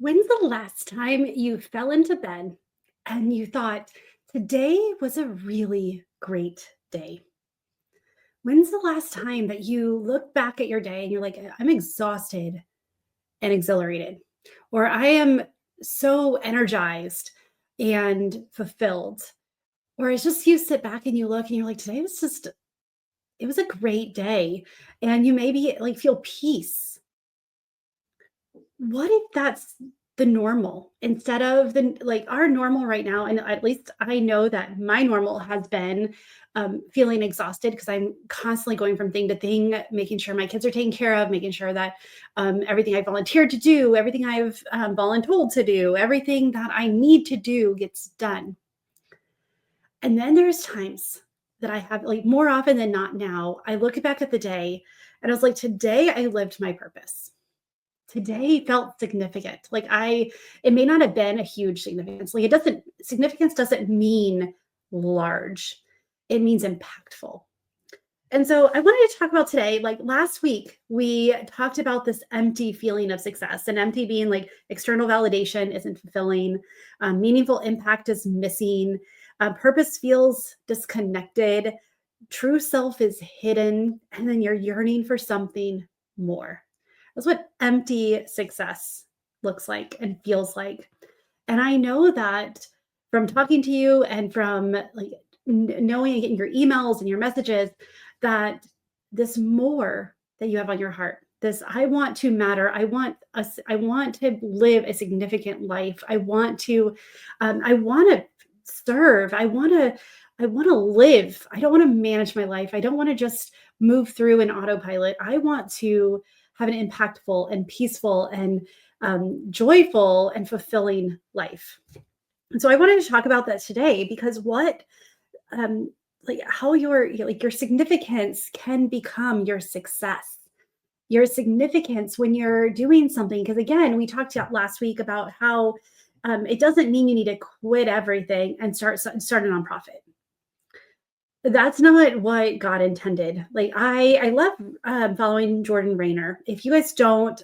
When's the last time you fell into bed and you thought, today was a really great day? When's the last time that you look back at your day and you're like, I'm exhausted and exhilarated, or I am so energized and fulfilled? Or it's just you sit back and you look and you're like, today was just, it was a great day. And you maybe like feel peace. What if that's the normal instead of the like our normal right now? And at least I know that my normal has been feeling exhausted because I'm constantly going from thing to thing, making sure my kids are taken care of, making sure that everything I volunteered to do, everything I've voluntold to do, everything that I need to do gets done. And then there's times that I have, like more often than not now, I look back at the day and I was like, today I lived my purpose. Today felt significant. Like it may not have been a huge significance. Like significance doesn't mean large. It means impactful. And so I wanted to talk about today, like last week, we talked about this empty feeling of success, and empty being like external validation isn't fulfilling, meaningful impact is missing, purpose feels disconnected, true self is hidden, and then you're yearning for something more. That's what empty success looks like and feels like. And I know that from talking to you and from like knowing and getting your emails and your messages that this more that you have on your heart, this I want to matter, I want to live a significant life, I want to serve, I want to live, I don't want to manage my life, I don't want to just move through an autopilot, I want to have an impactful and peaceful and joyful and fulfilling life. And so I wanted to talk about that today because um, like how your significance can become your success. Your significance when you're doing something. Because again, we talked about last week about how it doesn't mean you need to quit everything and start a nonprofit. That's not what God intended. Like I love following Jordan Rayner. If you guys don't,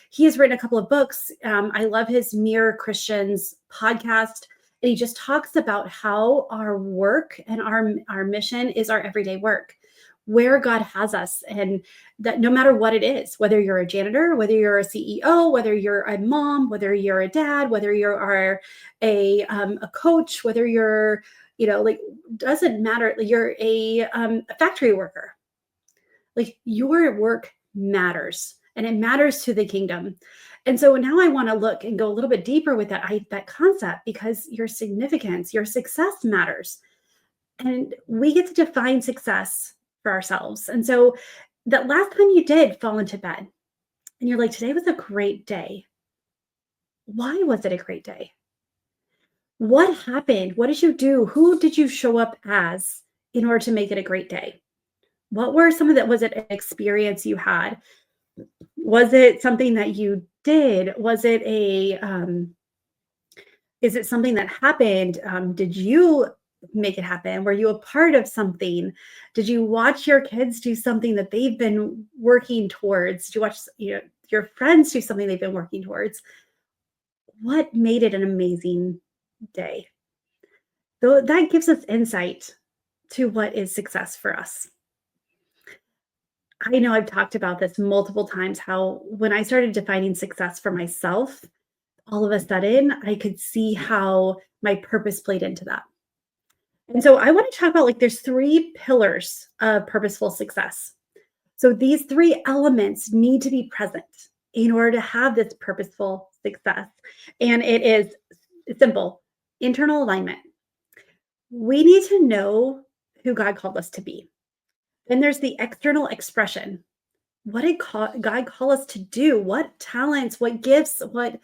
he has written a couple of books. I love his Mere Christians podcast, and he just talks about how our work and our mission is our everyday work, where God has us, and that no matter what it is, whether you're a janitor, whether you're a CEO, whether you're a mom, whether you're a dad, whether you are a coach, whether you're like doesn't matter. Like, you're a factory worker. Like your work matters, and it matters to the kingdom. And so now I want to look and go a little bit deeper with that concept, because your significance, your success matters, and we get to define success for ourselves. And so that last time you did fall into bed, and you're like, today was a great day. Why was it a great day? What happened? What did you do? Who did you show up as in order to make it a great day? What were some of that? Was it an experience you had? Was it something that you did? Was it is it something that happened? Did you make it happen? Were you a part of something? Did you watch your kids do something that they've been working towards? Did you watch your friends do something they've been working towards? What made it an amazing day? So that gives us insight to what is success for us. I know I've talked about this multiple times, how when I started defining success for myself, all of a sudden I could see how my purpose played into that. And so I want to talk about, like, there's three pillars of purposeful success. So these three elements need to be present in order to have this purposeful success. And it is simple: internal alignment. We need to know who God called us to be. Then there's the external expression. What did God call us to do? What talents, what gifts, what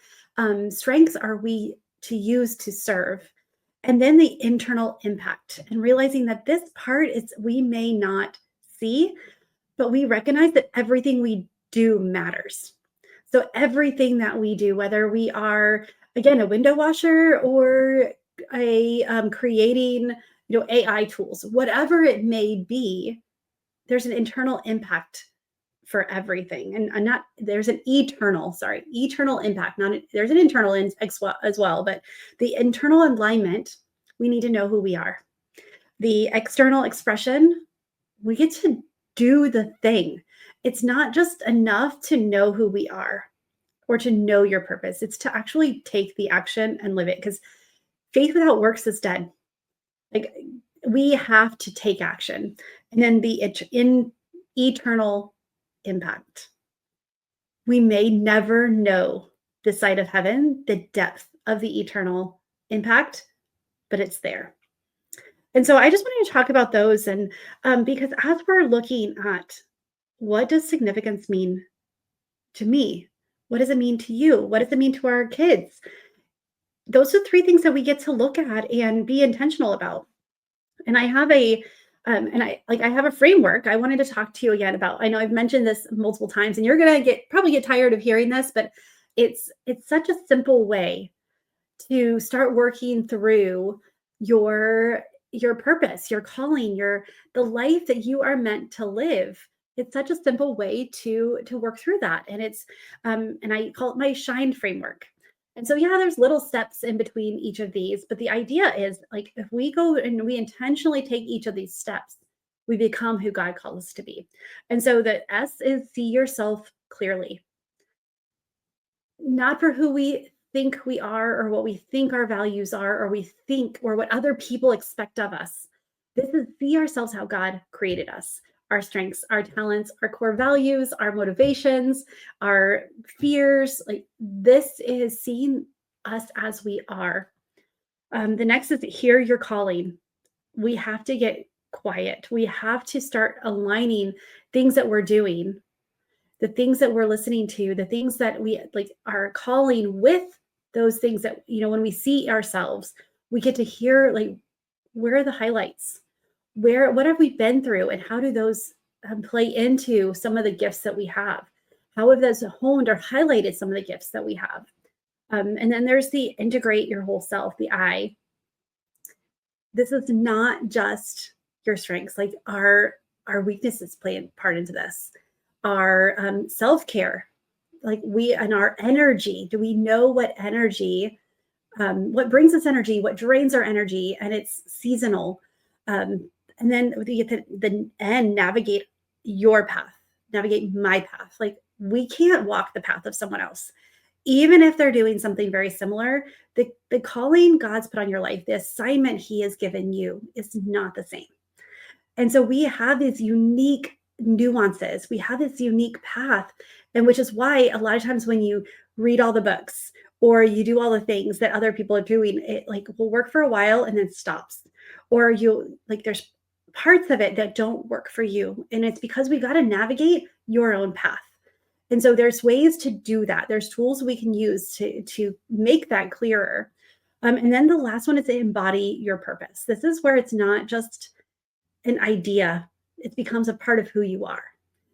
strengths are we to use to serve? And then the internal impact, and realizing that this part is we may not see, but we recognize that everything we do matters. So everything that we do, whether we are, again, a window washer or a creating AI tools, whatever it may be, there's an internal impact for everything. And not there's an eternal, sorry, eternal impact. Not there's an internal as well, but the internal alignment, we need to know who we are. The external expression, we get to do the thing. It's not just enough to know who we are or to know your purpose. It's to actually take the action and live it, because faith without works is dead. Like, we have to take action. And then the in eternal impact. We may never know the side of heaven, the depth of the eternal impact, but it's there. And so I just wanted to talk about those. And because as we're looking at what does significance mean to me? What does it mean to you? What does it mean to our kids? Those are three things that we get to look at and be intentional about. And I have I have a framework I wanted to talk to you again about. I know I've mentioned this multiple times, and you're gonna probably get tired of hearing this, but it's such a simple way to start working through your purpose, your calling, the life that you are meant to live. It's such a simple way to work through that. And and I call it my shine framework. And so, yeah, there's little steps in between each of these, but the idea is, like, if we go and we intentionally take each of these steps, we become who God called us to be. And so the S is see yourself clearly, not for who we think we are or what we think our values are or we think or what other people expect of us. This is see ourselves how God created us, our strengths, our talents, our core values, our motivations, our fears. Like, this is seeing us as we are. The next is hear your calling. We have to get quiet. We have to start aligning things that we're doing, the things that we're listening to, the things that we like are calling with those things that, when we see ourselves, we get to hear, like, where are the highlights? What have we been through, and how do those play into some of the gifts that we have? How have those honed or highlighted some of the gifts that we have? And then there's the integrate your whole self, the I. This is not just your strengths, like our weaknesses play a part into this. Our self-care, like and our energy. Do we know what energy, what brings us energy, what drains our energy, and it's seasonal. And then the N, navigate your path, navigate my path. Like, we can't walk the path of someone else. Even if they're doing something very similar, the calling God's put on your life, the assignment he has given you is not the same. And so we have these unique nuances. We have this unique path. And which is why a lot of times when you read all the books or you do all the things that other people are doing, it like will work for a while and then stops. Or there's parts of it that don't work for you. And it's because we got to navigate your own path. And so there's ways to do that. There's tools we can use to make that clearer. And then the last one is to embody your purpose. This is where it's not just an idea. It becomes a part of who you are.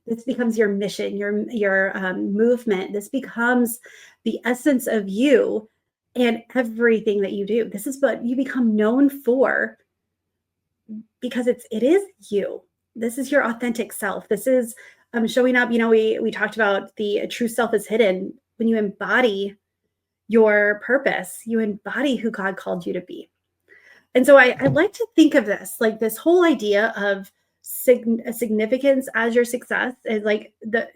This becomes your mission, your movement. This becomes the essence of you and everything that you do. This is what you become known for, because it is you. This is your authentic self. This is showing up. We talked about the true self is hidden. When you embody your purpose, you embody who God called you to be. And so I like to think of this, like, this whole idea of significance as your success is like the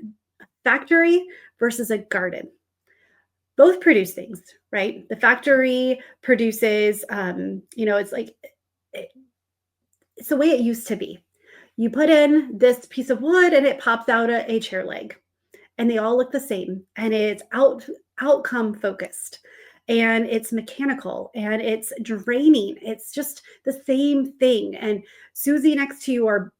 factory versus a garden. Both produce things, right? The factory produces, it's like, it's the way it used to be. You put in this piece of wood and it pops out a chair leg, and they all look the same, and it's outcome focused, and it's mechanical, and it's draining. It's just the same thing. And Susie next to you, or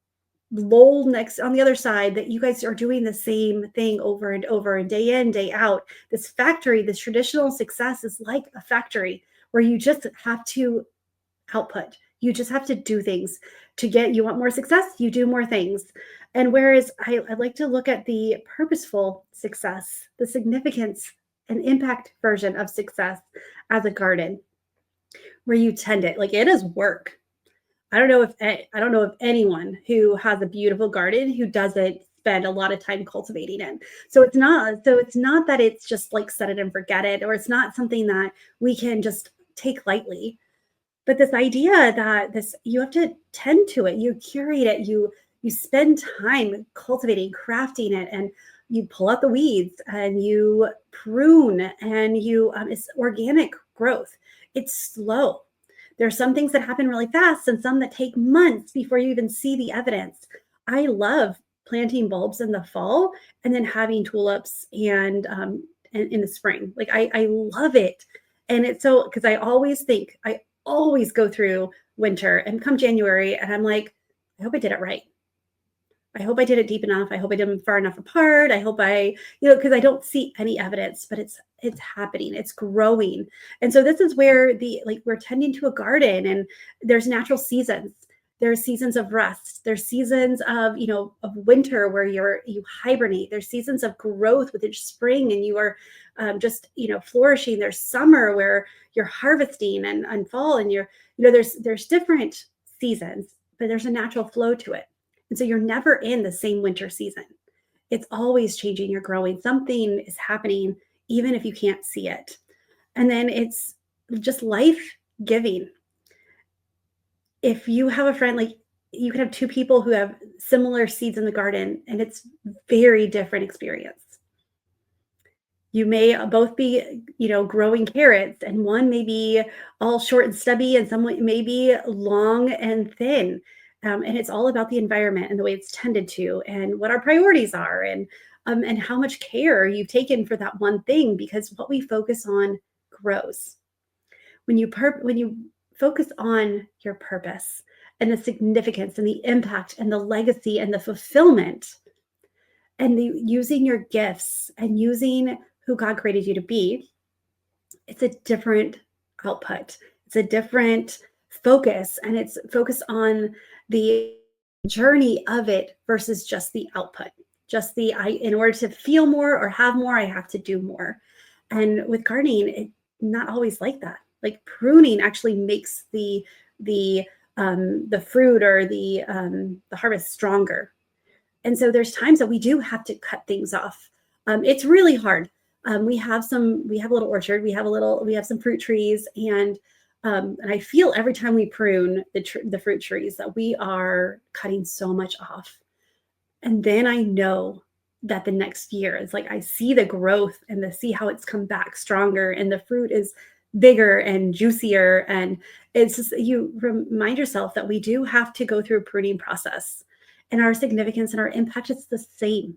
Lowell next on the other side, that you guys are doing the same thing over and over, and day in, day out. This factory, this traditional success is like a factory where you just have to output. You just have to do things you want more success, you do more things. And whereas I like to look at the purposeful success, the significance and impact version of success as a garden, where you tend it. Like, it is work. I don't know if anyone who has a beautiful garden who doesn't spend a lot of time cultivating it. So it's not that it's just like set it and forget it, or it's not something that we can just take lightly. But this idea that this you have to tend to it, you curate it, you spend time cultivating, crafting it, and you pull out the weeds and you prune and it's organic growth. It's slow. There's some things that happen really fast and some that take months before you even see the evidence. I love planting bulbs in the fall and then having tulips and in the spring. Like I love it. And it's so because I always go through winter and come January and I'm like, I hope I did it right. I hope I did it deep enough. I hope I did them far enough apart. I hope because I don't see any evidence, but it's happening. It's growing. And so this is where we're tending to a garden and there's natural seasons. There's seasons of rest. There's seasons of winter where you hibernate. There's seasons of growth with each spring and you are just flourishing. There's summer where you're harvesting and fall and there's different seasons, but there's a natural flow to it. And so you're never in the same winter season. It's always changing. You're growing. Something is happening, even if you can't see it. And then it's just life giving. If you have a friend, like you can have two people who have similar seeds in the garden, and it's very different experience. You may both be growing carrots, and one may be all short and stubby, and someone may be long and thin. And it's all about the environment and the way it's tended to, and what our priorities are, and how much care you've taken for that one thing. Because what we focus on grows. When you focus on your purpose and the significance and the impact and the legacy and the fulfillment and using your gifts and using who God created you to be, it's a different output. It's a different focus, and it's focused on the journey of it versus just the output. Just in order to feel more or have more, I have to do more. And with gardening, it's not always like that. Like pruning actually makes the fruit or the harvest stronger. And so there's times that we do have to cut things off. It's really hard. We have a little orchard. We have some fruit trees, and I feel every time we prune the fruit trees that we are cutting so much off. And then I know that the next year is like I see the growth and see how it's come back stronger, and the fruit is bigger and juicier. And it's just you remind yourself that we do have to go through a pruning process, and our significance and our impact is the same.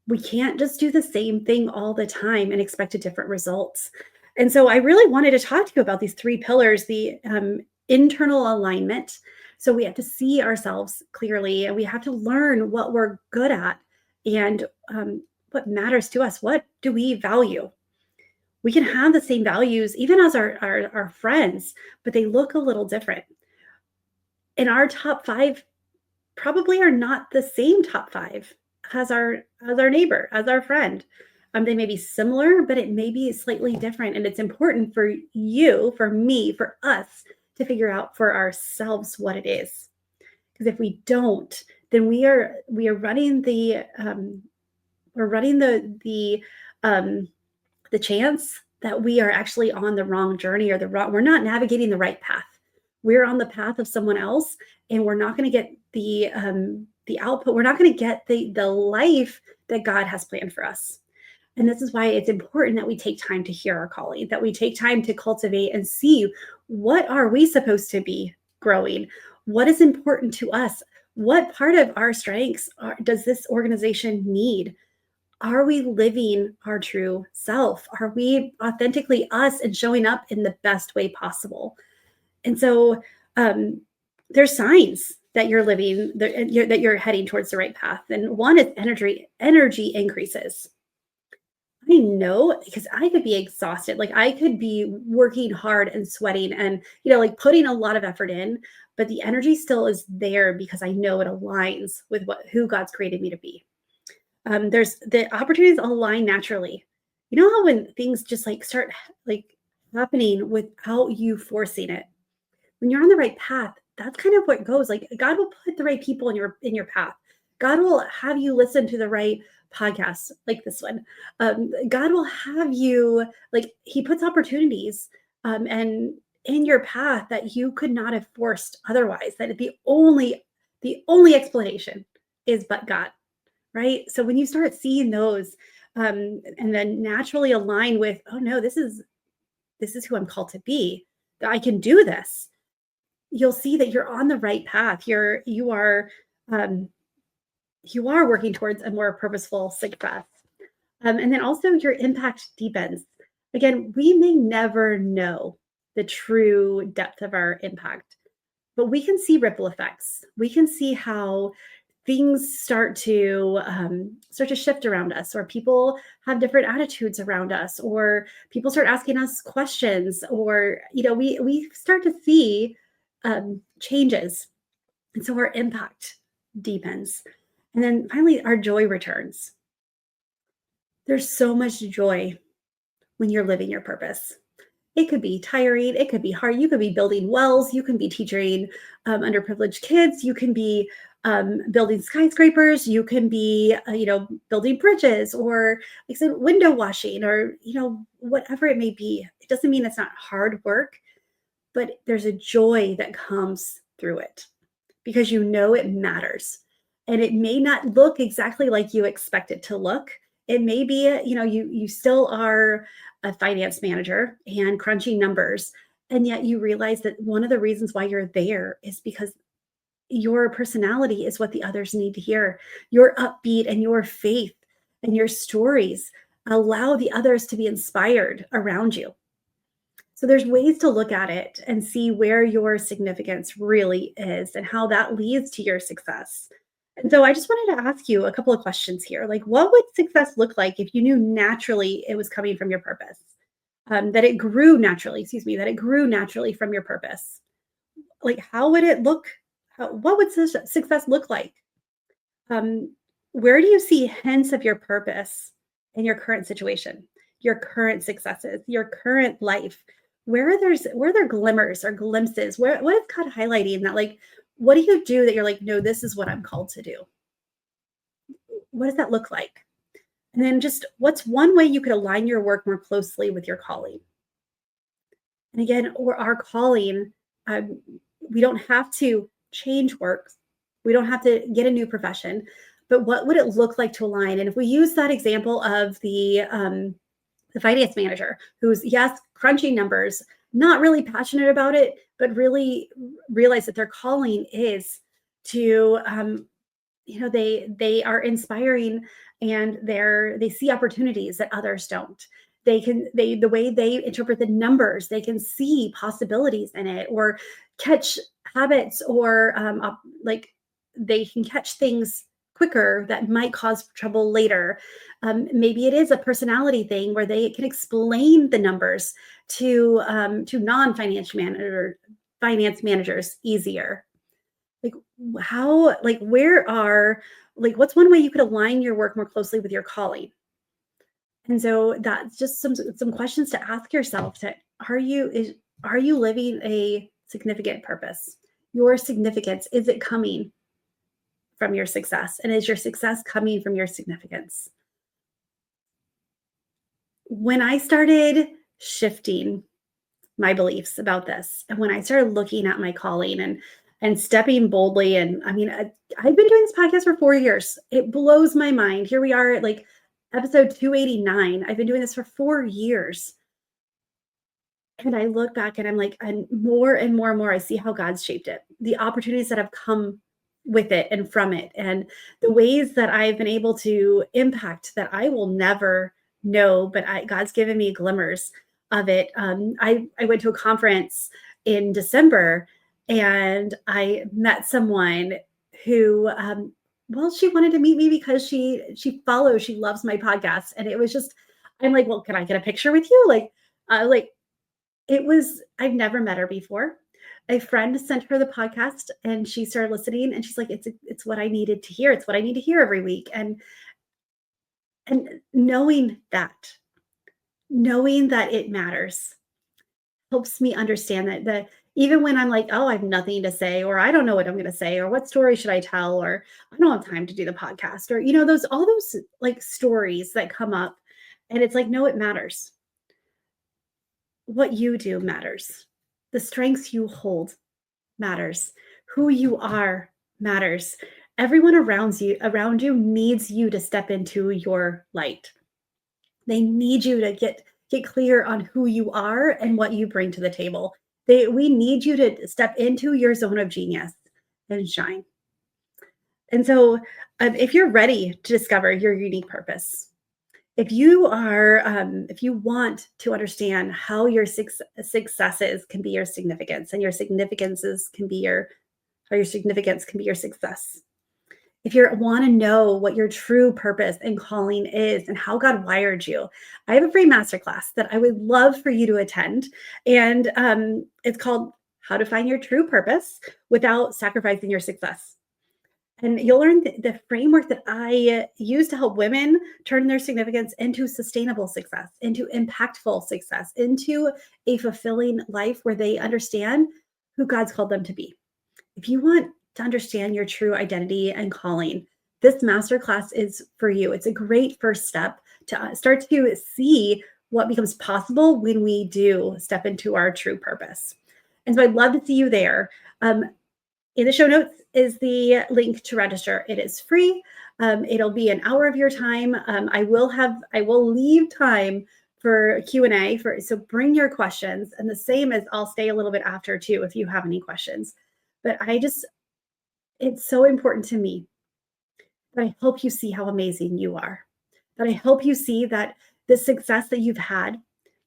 We can't just do the same thing all the time and expect a different results. And so I really wanted to talk to you about these three pillars, the internal alignment. So we have to see ourselves clearly, and we have to learn what we're good at and what matters to us. What do we value? We can have the same values even as our friends, but they look a little different. And our top five probably are not the same top five as our neighbor, as our friend. They may be similar, but it may be slightly different. And it's important for you, for me, for us to figure out for ourselves what it is. Because if we don't, then we are running the chance that we are actually on the wrong journey, or we're not navigating the right path. We're on the path of someone else, and we're not going to get the output. We're not going to get the life that God has planned for us. And this is why it's important that we take time to hear our calling, that we take time to cultivate and see what are we supposed to be growing? What is important to us? What part of our strengths does this organization need? Are we living our true self? Are we authentically us and showing up in the best way possible? And so there's signs that you're living, that you're heading towards the right path. And one is energy increases. I know, because I could be exhausted. Like I could be working hard and sweating and, like putting a lot of effort in, but the energy still is there because I know it aligns with who God's created me to be. There's the opportunities align naturally. You know how when things just start happening without you forcing it. When you're on the right path, that's kind of what goes. Like God will put the right people in your path. God will have you listen to the right podcasts like this one. God will have you, like, He puts opportunities and in your path that you could not have forced otherwise. That the only explanation is but God, right? So when you start seeing those, and then naturally align with, oh no, this is who I'm called to be. That I can do this. You'll see that you're on the right path. Um, you are working towards a more purposeful success. And then also your impact deepens. Again, we may never know the true depth of our impact, but we can see ripple effects. We can see how things start to shift around us, or people have different attitudes around us, or people start asking us questions, or we start to see changes, and so our impact deepens. And then finally, our joy returns. There's so much joy when you're living your purpose. It could be tiring, it could be hard. You could be building wells, you can be teaching underprivileged kids, you can be building skyscrapers, you can be, building bridges, or like I said, window washing, or whatever it may be. It doesn't mean it's not hard work, but there's a joy that comes through it because it matters. And it may not look exactly like you expect it to look. It may be, you still are a finance manager and crunching numbers. And yet you realize that one of the reasons why you're there is because your personality is what the others need to hear. Your upbeat and your faith and your stories allow the others to be inspired around you. So there's ways to look at it and see where your significance really is and how that leads to your success. And so I just wanted to ask you a couple of questions here. Like, what would success look like if you knew naturally it was coming from your purpose? That it grew naturally, excuse me, that it grew naturally from your purpose. Like, how would it look? What would success look like? Um, where do you see hints of your purpose in your current situation, your current successes, your current life? Where are there glimmers or glimpses? What is God highlighting that, like, what do you do that you're like, no, this is what I'm called to do? What does that look like? And then just what's one way you could align your work more closely with your calling? And again, or our calling, um, we don't have to change work. We don't have to get a new profession, but what would it look like to align? And if we use that example of the finance manager who's, yes, crunching numbers, not really passionate about it, but really realize that their calling is to, they are inspiring, and they see opportunities that others don't. The way they interpret the numbers, they can see possibilities in it, or catch habits, or like they can catch things quicker that might cause trouble later. Maybe it is a personality thing where they can explain the numbers to finance managers easier. Like, how, like, where are, like, what's one way you could align your work more closely with your calling? And so that's just some questions to ask yourself. Are you living a significant purpose? Your significance, is it coming from your success? And is your success coming from your significance? When I started shifting my beliefs about this, and when I started looking at my calling and stepping boldly, and I mean, I've been doing this podcast for 4 years. It blows my mind. Here we are at, like, episode 289. I've been doing this for 4 years. And I look back and I'm like, and more and more, I see how God's shaped it, the opportunities that have come with it and from it, and the ways that I've been able to impact that I will never know, but God's given me glimmers of it. I went to a conference in December, and I met someone who, well, she wanted to meet me because she loves my podcast, and it was just, I'm like, well, can I get a picture with you? Like, I've never met her before. A friend sent her the podcast, and she started listening, and she's like, it's what I needed to hear. It's what I need to hear every week. And knowing that it matters helps me understand that Even when I'm like, oh, I have nothing to say, or I don't know what I'm going to say, or what story should I tell, or I don't have time to do the podcast, or, those, all those like stories that come up. And it's like, no, it matters. What you do matters. The strengths you hold matters. Who you are matters. Everyone around you needs you to step into your light. They need you to get clear on who you are and what you bring to the table. We need you to step into your zone of genius and shine. And so, if you're ready to discover your unique purpose, if you want to understand how your successes can be your significance, and your significances can be your how your significance can be your success, if you want to know what your true purpose and calling is and how God wired you, I have a free masterclass that I would love for you to attend. And it's called How to Find Your True Purpose Without Sacrificing Your Success. And you'll learn the framework that I use to help women turn their significance into sustainable success, into impactful success, into a fulfilling life where they understand who God's called them to be. If you want to understand your true identity and calling, this masterclass is for you. It's a great first step to start to see what becomes possible when we do step into our true purpose. And so I'd love to see you there. In the show notes is the link to register. It is free. It'll be an hour of your time. I will leave time for Q&A, so bring your questions. And the same as I'll stay a little bit after too if you have any questions. But it's so important to me that I help you see how amazing you are, that I help you see that the success that you've had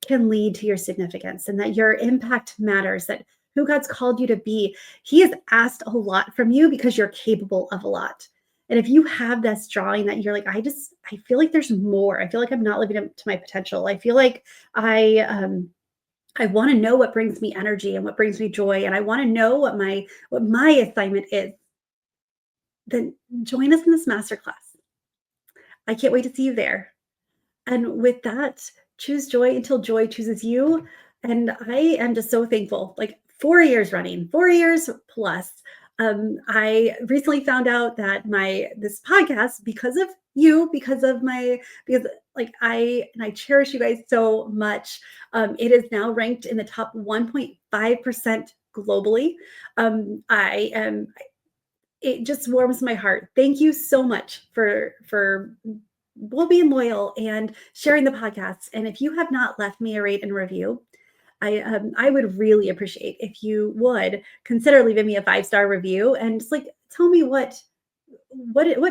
can lead to your significance, and that your impact matters, that who God's called you to be, He has asked a lot from you because you're capable of a lot. And if you have this drawing that you're like, I feel like there's more. I feel like I'm not living up to my potential. I feel like I want to know what brings me energy and what brings me joy, and I want to know what my assignment is. Then join us in this masterclass. I can't wait to see you there. And with that, choose joy until joy chooses you. And I am just so thankful. Like 4 years running, 4 years plus. I recently found out that this podcast, because of you, because like I cherish you guys so much. It is now ranked in the top 1.5% globally. I am It just warms my heart. Thank you so much for being loyal and sharing the podcast. And if you have not left me a rate and review, I would really appreciate if you would consider leaving me a 5-star review and just like tell me what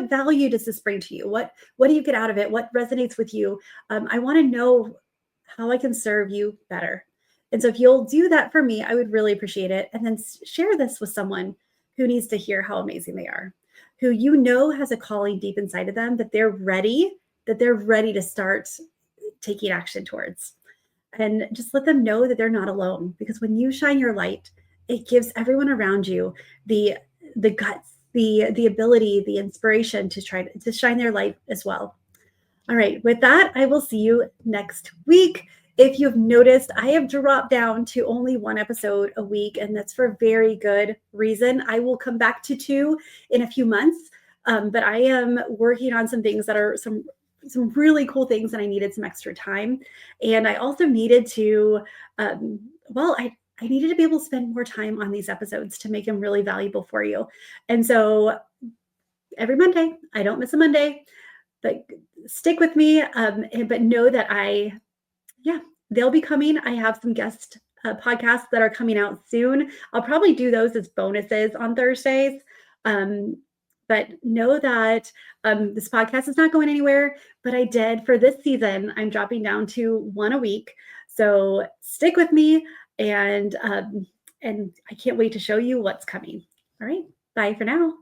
value does this bring to you? What do you get out of it? What resonates with you? I want to know how I can serve you better. And so if you'll do that for me, I would really appreciate it. And then share this with someone who needs to hear how amazing they are, who has a calling deep inside of them that they're ready to start taking action towards. And just let them know that they're not alone, because when you shine your light, it gives everyone around you the guts, the ability, the inspiration to try to shine their light as well. All right, with that, I will see you next week. If you've noticed, I have dropped down to only 1 episode a week, and that's for very good reason. I will come back to 2 in a few months, but I am working on some things that are some really cool things, and I needed some extra time. And I also needed to, I needed to be able to spend more time on these episodes to make them really valuable for you. And so every Monday, I don't miss a Monday, but stick with me. But know that they'll be coming. I have some guest podcasts that are coming out soon. I'll probably do those as bonuses on Thursdays. But know that this podcast is not going anywhere. But I did, for this season, I'm dropping down to 1 a week. So stick with me, and I can't wait to show you what's coming. All right. Bye for now.